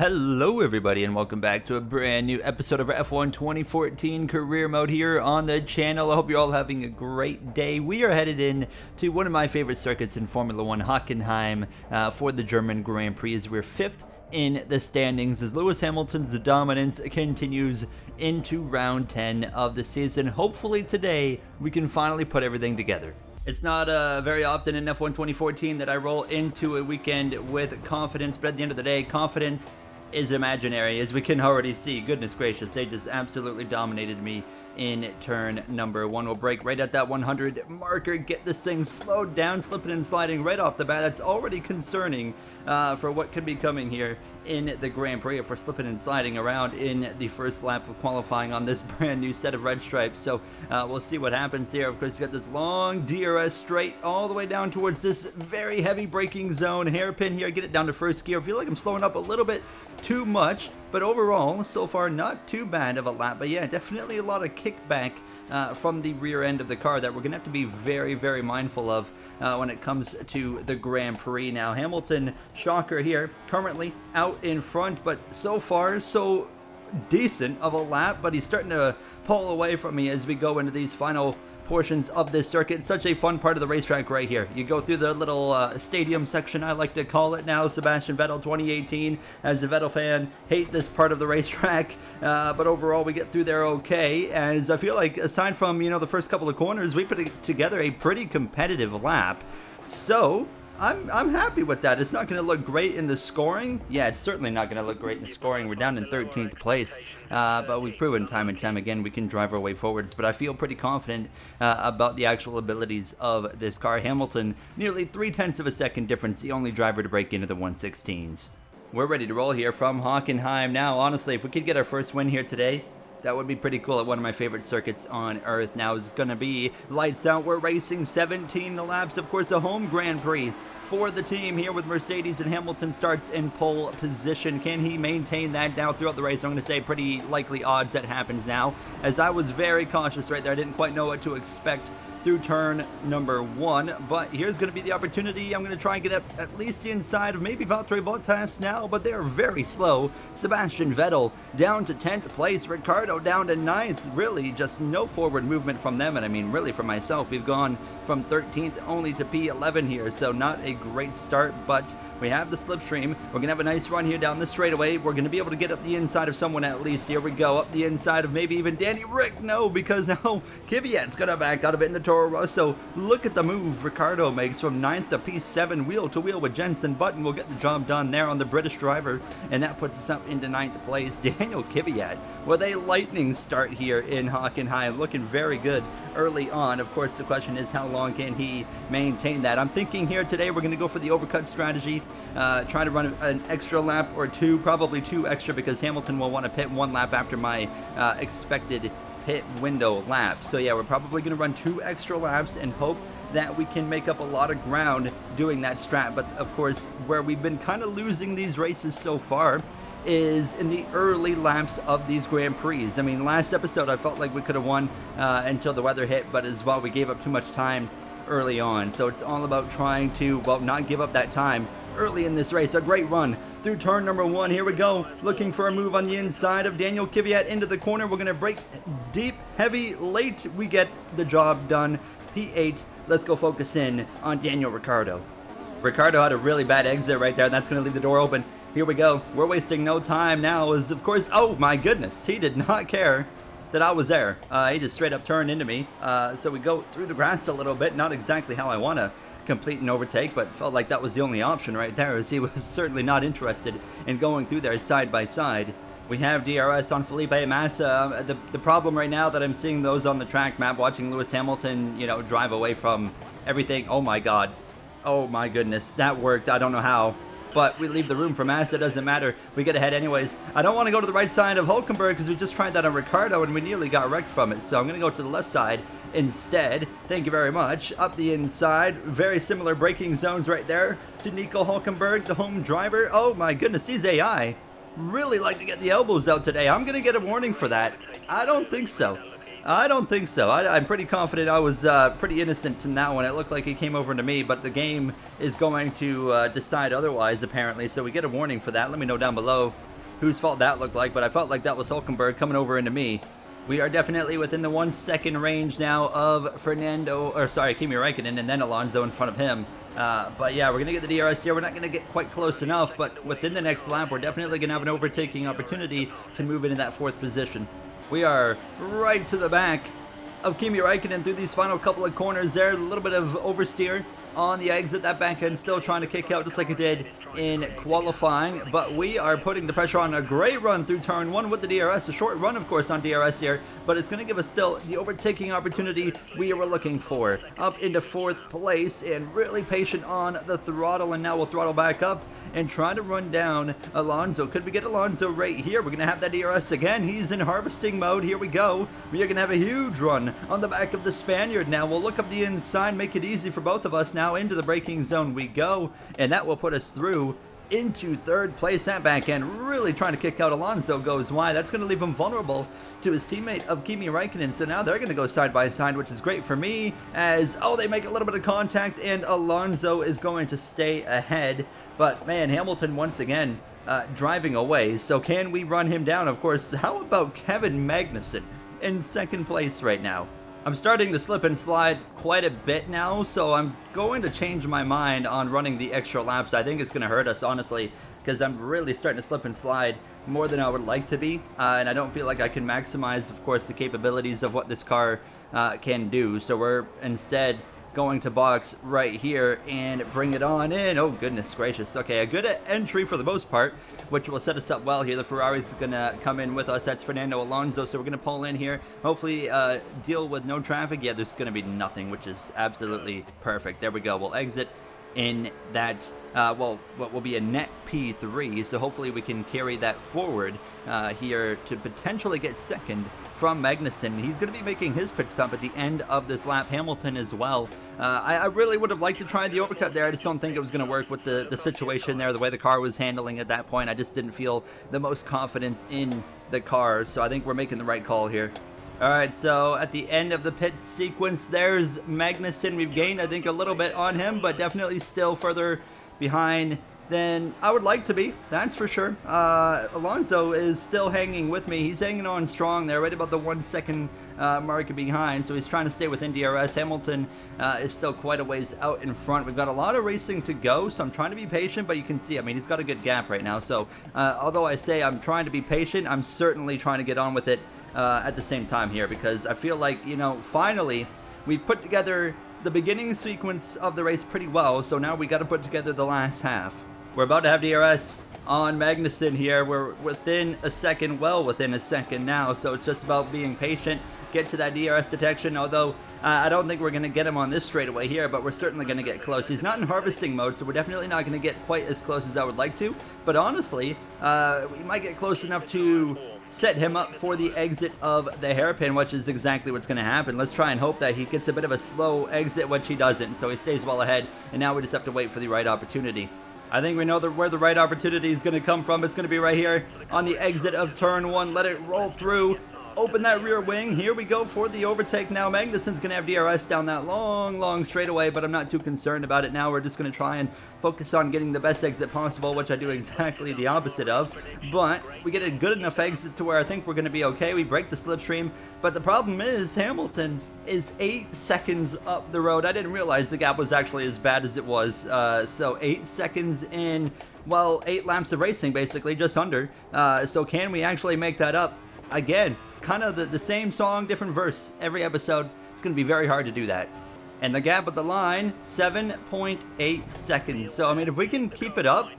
Hello everybody and welcome back to a brand new episode of F1 2014 Career Mode here on the channel. I hope you're all having a great day. We are headed in to one of my favorite circuits in Formula 1, Hockenheim, for the German Grand Prix as we're 5th in the standings as Lewis Hamilton's dominance continues into round 10 of the season. Hopefully today we can finally put everything together. It's not very often in F1 2014 that I roll into a weekend with confidence, but at the end of the day, confidence is imaginary, as we can already see. Goodness gracious, they just absolutely dominated me in turn number 1. We'll break right at that 100 marker, get this thing slowed down, slipping and sliding right off the bat. That's already concerning for what could be coming here in the Grand Prix if we're slipping and sliding around in the first lap of qualifying on this brand new set of red stripes. So we'll see what happens here. Of course, you got this long DRS straight all the way down towards this very heavy braking zone. Hairpin here, get it down to first gear. I feel like I'm slowing up a little bit too much, but overall, so far, not too bad of a lap. But yeah, definitely a lot of kickback from the rear end of the car that we're going to have to be very, very mindful of when it comes to the Grand Prix. Now, Hamilton, shocker here, currently out in front, but so far, so decent of a lap, but he's starting to pull away from me as we go into these final portions of this circuit. It's such a fun part of the racetrack right here. You go through the little stadium section, I like to call it now, Sebastian Vettel 2018. As a Vettel fan, hate this part of the racetrack, but overall we get through there okay, as I feel like aside from, you know, the first couple of corners, we put together a pretty competitive lap. So I'm happy with that. It's not going to look great in the scoring. Yeah, it's certainly not going to look great in the scoring. We're down in 13th place, but we've proven time and time again we can drive our way forwards. But I feel pretty confident about the actual abilities of this car. Hamilton, nearly 0.3 of a second difference, the only driver to break into the 116s. We're ready to roll here from Hockenheim now. Honestly, if we could get our first win here today, that would be pretty cool at one of my favorite circuits on Earth. Now it's going to be lights out. We're racing 17 laps. Of course, a home Grand Prix for the team here with Mercedes, and Hamilton starts in pole position. Can he maintain that now throughout the race? I'm going to say pretty likely odds that happens now, as I was very cautious right there. I didn't quite know what to expect through turn number 1, but here's going to be the opportunity. I'm going to try and get up at least the inside of maybe Valtteri Bottas now, but they're very slow. Sebastian Vettel down to 10th place, Ricciardo down to 9th. Really just no forward movement from them, and I mean really for myself, we've gone from 13th only to P11 here, so not a great start, but we have the slipstream. We're going to have a nice run here down the straightaway. We're going to be able to get up the inside of someone at least. Here we go, up the inside of maybe even Danny Rick. No, because now Kvyat's going to back out of it in the Toro Rosso. Look at the move Ricciardo makes from 9th to P7, wheel to wheel with Jenson Button. Will get the job done there on the British driver, and that puts us up into 9th place. Daniel Kvyat with a lightning start here in Hockenheim, looking very good early on. Of course, the question is how long can he maintain that? I'm thinking here today we're going to go for the overcut strategy, try to run an extra lap or two, probably 2 extra, because Hamilton will want to pit 1 lap after my expected pit window lap. So yeah, we're probably going to run 2 extra laps and hope that we can make up a lot of ground doing that strat. But of course, where we've been kind of losing these races so far is in the early laps of these Grand Prix. I mean, last episode I felt like we could have won until the weather hit, but as well we gave up too much time early on. So it's all about trying to, well, not give up that time early in this race. A great run through turn number 1. Here we go, looking for a move on the inside of Daniel Kvyat into the corner. We're going to brake deep, heavy, late. We get the job done. P8. Let's go focus in on Daniel Ricciardo. Ricciardo had a really bad exit right there, and that's going to leave the door open. Here we go. We're wasting no time now, as of course, oh my goodness, he did not care that I was there. He just straight up turned into me. So we go through the grass a little bit, not exactly how I want to complete an overtake, but felt like that was the only option right there, as he was certainly not interested in going through there side by side. We have DRS on Felipe Massa. The problem right now that I'm seeing those on the track map, watching Lewis Hamilton, you know, drive away from everything. Oh my God. Oh my goodness. That worked. I don't know how. But we leave the room for Massa. It doesn't matter. We get ahead anyways. I don't want to go to the right side of Hockenheim because we just tried that on Ricciardo and we nearly got wrecked from it. So I'm going to go to the left side instead. Thank you very much. Up the inside. Very similar braking zones right there to Nico Hülkenberg, the home driver. Oh my goodness. These AI really like to get the elbows out today. I'm going to get a warning for that. I don't think so. I don't think so. I'm pretty confident I was pretty innocent in that one. It looked like he came over to me, but the game is going to decide otherwise, apparently. So we get a warning for that. Let me know down below whose fault that looked like, but I felt like that was Hulkenberg coming over into me. We are definitely within the 1 second range now of Kimi Räikkönen, and then Alonso in front of him. But yeah, we're going to get the DRS here. We're not going to get quite close enough, but within the next lap, we're definitely going to have an overtaking opportunity to move into that 4th position. We are right to the back of Kimi Räikkönen through these final couple of corners there. A little bit of oversteer on the exit. That back end still trying to kick out just like it did in qualifying, but we are putting the pressure on. A great run through turn 1 with the DRS. A short run, of course, on DRS here, but it's going to give us still the overtaking opportunity we were looking for. Up into 4th place and really patient on the throttle, and now we'll throttle back up and try to run down Alonso. Could we get Alonso right here? We're going to have that DRS again. He's in harvesting mode. Here we go. We are going to have a huge run on the back of the Spaniard now. We'll look up the inside, make it easy for both of us. Now into the braking zone we go, and that will put us through into 3rd place. That back end really trying to kick out Alonso goes wide. That's going to leave him vulnerable to his teammate of Kimi Räikkönen. So now they're going to go side by side, which is great for me as, they make a little bit of contact and Alonso is going to stay ahead. But man, Hamilton once again driving away. So can we run him down? Of course. How about Kevin Magnussen in 2nd place right now? I'm starting to slip and slide quite a bit now, so I'm going to change my mind on running the extra laps. I think it's going to hurt us, honestly, because I'm really starting to slip and slide more than I would like to be, and I don't feel like I can maximize, of course, the capabilities of what this car can do. So we're instead going to box right here and bring it on in. Oh, goodness gracious. Okay, a good entry for the most part, which will set us up well here. The Ferrari's going to come in with us. That's Fernando Alonso, so we're going to pull in here. Hopefully deal with no traffic. Yeah, there's going to be nothing, which is absolutely perfect. There we go. We'll exit in that, what will be a net P3, so hopefully we can carry that forward here to potentially get 2nd from Magnussen. He's going to be making his pit stop at the end of this lap. Hamilton as well. I really would have liked to try the overcut there. I just don't think it was going to work with the situation there, the way the car was handling at that point. I just didn't feel the most confidence in the car, so I think we're making the right call here. Alright, so at the end of the pit sequence, there's Magnussen. We've gained, I think, a little bit on him, but definitely still further behind than I would like to be, that's for sure. Alonso is still hanging with me. He's hanging on strong there, right about the 1 second mark behind, so he's trying to stay within DRS. Hamilton is still quite a ways out in front. We've got a lot of racing to go, so I'm trying to be patient, but you can see, I mean, he's got a good gap right now. So although I say I'm trying to be patient, I'm certainly trying to get on with it at the same time here, because I feel like, finally we've put together the beginning sequence of the race pretty well, so now we got to put together the last half. We're about to have DRS on Magnussen here. We're within a second, well within a second now, so it's just about being patient, get to that DRS detection, although I don't think we're going to get him on this straightaway here, but we're certainly going to get close. He's not in harvesting mode, so we're definitely not going to get quite as close as I would like to, but honestly, we might get close enough to set him up for the exit of the hairpin, which is exactly what's going to happen. Let's try and hope that he gets a bit of a slow exit, which he doesn't, so he stays well ahead, and now we just have to wait for the right opportunity. I think we know where the right opportunity is going to come from. It's going to be right here on the exit of turn 1. Let it roll through. Open that rear wing. Here we go for the overtake now. Magnussen's going to have DRS down that long straightaway, but I'm not too concerned about it now. We're just going to try and focus on getting the best exit possible, which I do exactly the opposite of. But we get a good enough exit to where I think we're going to be okay. We break the slipstream, but the problem is Hamilton is 8 seconds up the road. I didn't realize the gap was actually as bad as it was. So 8 seconds in, well, 8 laps of racing, basically, just under. So can we actually make that up? Again, kind of the same song, different verse every episode. It's going to be very hard to do that. And the gap at the line, 7.8 seconds. So, I mean, if we can keep it up,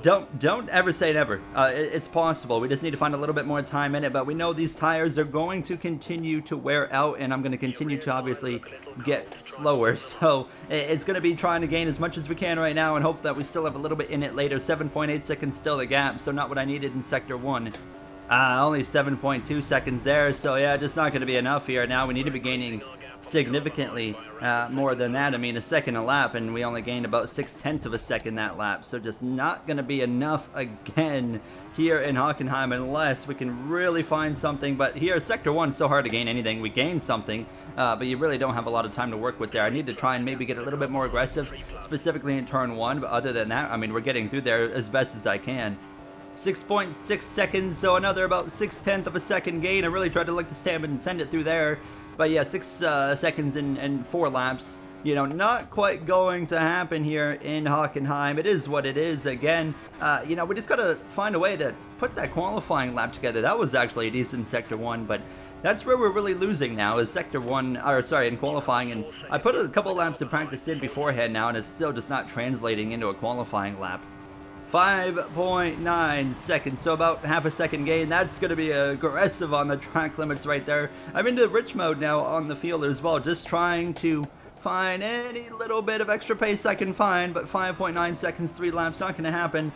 don't ever say never. It's possible. We just need to find a little bit more time in it, but we know these tires are going to continue to wear out, and I'm going to continue to obviously get slower. So it's going to be trying to gain as much as we can right now and hope that we still have a little bit in it later. 7.8 seconds still the gap, so not what I needed in Sector 1. Only 7.2 seconds there, so yeah, just not going to be enough here. Now we need to be gaining significantly more than that. I mean, a second a lap, and we only gained about 0.6 of a second that lap, so just not going to be enough again here in Hockenheim unless we can really find something. But here, Sector 1, so hard to gain anything. We gain something, but you really don't have a lot of time to work with there. I need to try and maybe get a little bit more aggressive, specifically in Turn 1, but other than that, I mean, we're getting through there as best as I can. 6.6 seconds, so another about 6/10 of a second gain. I really tried to lick the stamp and send it through there, but yeah, 6 seconds in 4 laps. You know, not quite going to happen here in Hockenheim. It is what it is. Again, you know, we just got to find a way to put that qualifying lap together. That was actually a decent Sector 1, but that's where we're really losing now is Sector 1, or sorry, in qualifying. And I put a couple laps of practice in beforehand now, and it's still just not translating into a qualifying lap. 5.9 seconds, so about half a second gain. That's going to be aggressive on the track limits right there. I'm into rich mode now on the field as well, just trying to find any little bit of extra pace I can find, but 5.9 seconds, 3 laps, not going to happen.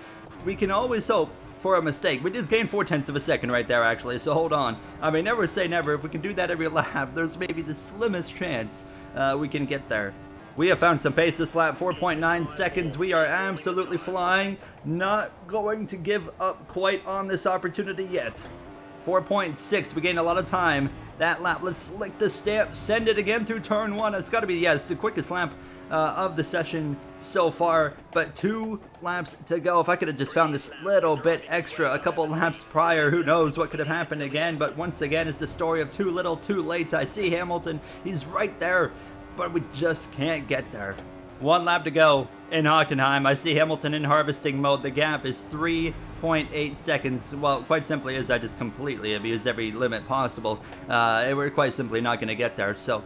We can always hope for a mistake. We just gained 0.4 of a second right there, actually, so hold on. I mean, never say never. If we can do that every lap, there's maybe the slimmest chance we can get there. We have found some pace this lap, 4.9 seconds. We are absolutely flying. Not going to give up quite on this opportunity yet. 4.6, we gained a lot of time that lap. Let's lick the stamp, send it again through turn 1. It's got to be, yes, the quickest lap of the session so far, but 2 laps to go. If I could have just found this little bit extra a couple laps prior, who knows what could have happened again. But once again, it's the story of too little, too late. I see Hamilton, he's right there, but we just can't get there. 1 lap to go in Hockenheim. I see Hamilton in harvesting mode. The gap is 3.8 seconds. Well, quite simply, as I just completely abused every limit possible. We're quite simply not going to get there. So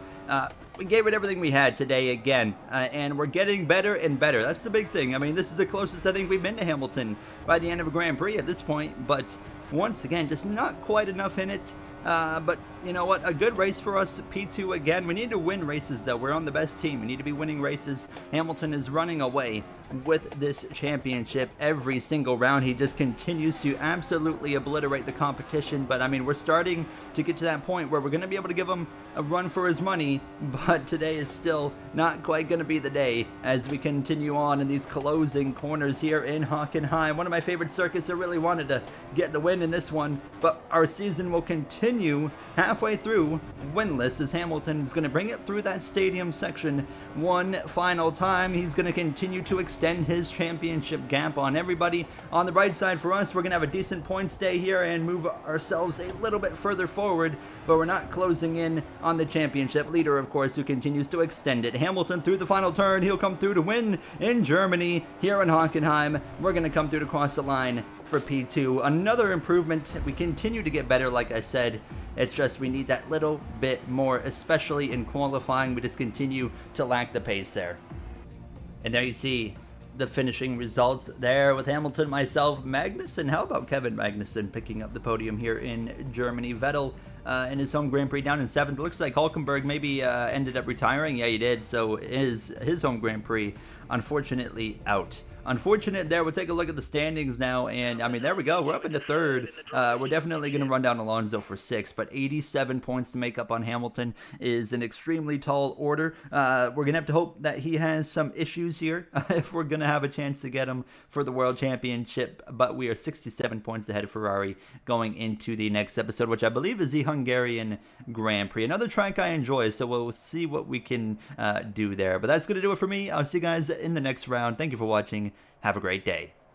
we gave it everything we had today again, and we're getting better and better. That's the big thing. I mean, this is the closest I think we've been to Hamilton by the end of a Grand Prix at this point, but once again, just not quite enough in it. But you know what? A good race for us. P2 again. We need to win races, though. We're on the best team. We need to be winning races. Hamilton is running away with this championship every single round. He just continues to absolutely obliterate the competition. But I mean, we're starting to get to that point where we're going to be able to give him a run for his money. But today is still not quite going to be the day as we continue on in these closing corners here in Hockenheim. One of my favorite circuits. I really wanted to get the win in this one, but our season will continue halfway through winless as Hamilton is going to bring it through that stadium section one final time. He's going to continue to extend his championship gap on everybody. On the right side for us, we're going to have a decent point stay here and move ourselves a little bit further forward, but we're not closing in on the championship leader, of course, who continues to extend it. Hamilton through the final turn. He'll come through to win in Germany. Here in Hockenheim, we're going to come through to cross the line for P2. Another improvement. We continue to get better, like I said. It's just we need that little bit more, especially in qualifying. We just continue to lack the pace there. And there you see the finishing results there with Hamilton, myself, Magnussen. How about Kevin Magnussen picking up the podium here in Germany? Vettel in his home Grand Prix down in 7th. It looks like Hülkenberg maybe ended up retiring. Yeah, he did. So his home Grand Prix, unfortunately, out. Unfortunate there. We'll take a look at the standings now, and I mean, there we go. We're up into 3rd. We're definitely going to run down Alonso for 6th, but 87 points to make up on Hamilton is an extremely tall order. We're going to have to hope that he has some issues here if we're going to have a chance to get him for the World Championship, but we are 67 points ahead of Ferrari going into the next episode, which I believe is the Hungarian Grand Prix. Another track I enjoy, so we'll see what we can do there. But that's going to do it for me. I'll see you guys in the next round. Thank you for watching. Have a great day.